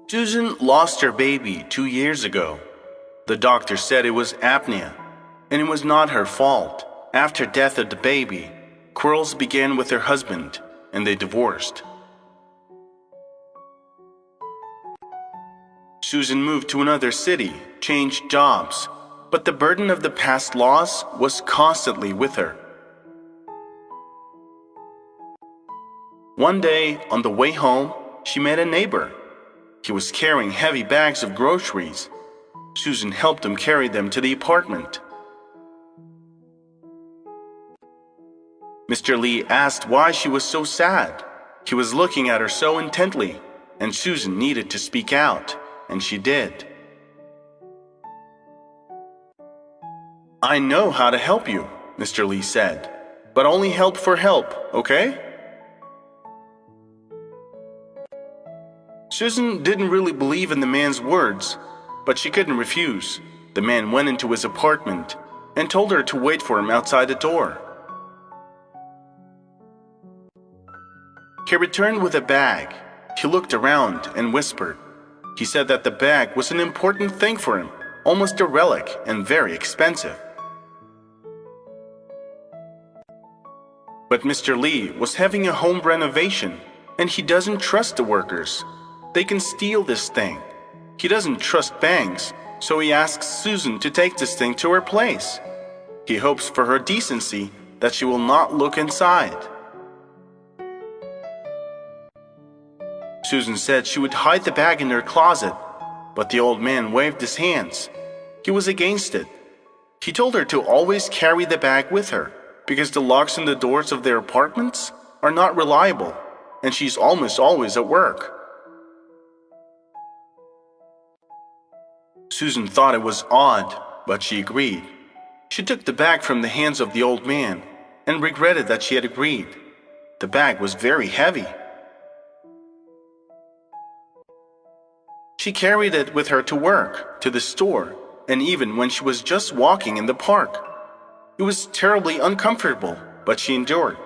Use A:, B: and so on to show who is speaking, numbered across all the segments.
A: Susan lost her baby 2 years ago. The doctor said it was apnea, and it was not her fault. After death of the baby, quarrels began with her husband, and they divorced. Susan moved to another city, changed jobs, but the burden of the past loss was constantly with her. One day, on the way home, she met a neighbor. He was carrying heavy bags of groceries. Susan helped him carry them to the apartment. Mr. Lee asked why she was so sad. He was looking at her so intently, and Susan needed to speak out, and she did. "I know how to help you," Mr. Lee said, "but only help for help, okay?" Susan didn't really believe in the man's words, but she couldn't refuse. The man went into his apartment and told her to wait for him outside the door. He returned with a bag. He looked around and whispered. He said that the bag was an important thing for him, almost a relic and very expensive. But Mr. Lee was having a home renovation, and he doesn't trust the workers. They can steal this thing. He doesn't trust banks, so he asks Susan to take this thing to her place. He hopes for her decency that she will not look inside. Susan said she would hide the bag in her closet, but the old man waved his hands. He was against it. He told her to always carry the bag with her, because the locks on the doors of their apartments are not reliable, and she's almost always at work. Susan thought it was odd, but she agreed. She took the bag from the hands of the old man and regretted that she had agreed. The bag was very heavy. She carried it with her to work, to the store, and even when she was just walking in the park. It was terribly uncomfortable, but she endured.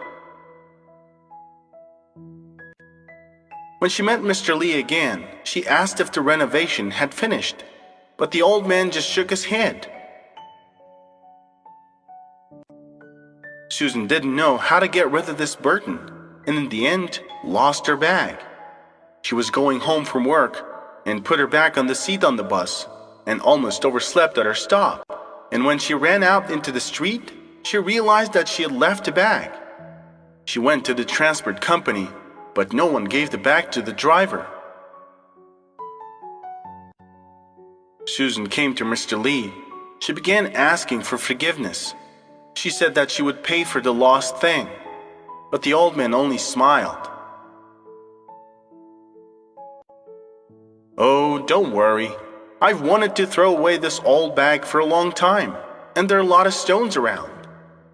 A: When she met Mr. Lee again, she asked if the renovation had finished, but the old man just shook his head. Susan didn't know how to get rid of this burden, and in the end, lost her bag. She was going home from work and put her back on the seat on the bus and almost overslept at her stop. And when she ran out into the street, she realized that she had left the bag. She went to the transport company, but no one gave the bag to the driver. Susan came to Mr. Lee. She began asking for forgiveness. She said that she would pay for the lost thing, but the old man only smiled. "Oh, don't worry. I've wanted to throw away this old bag for a long time, and there are a lot of stones around.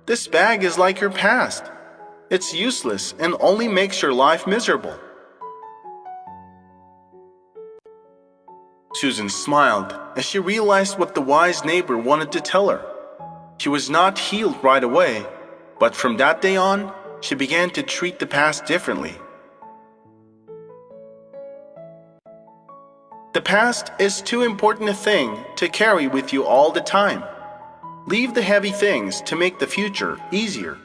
A: This bag is like your past. It's useless and only makes your life miserable." Susan smiled as she realized what the wise neighbor wanted to tell her. She was not healed right away, but from that day on, she began to treat the past differently. The past is too important a thing to carry with you all the time. Leave the heavy things to make the future easier.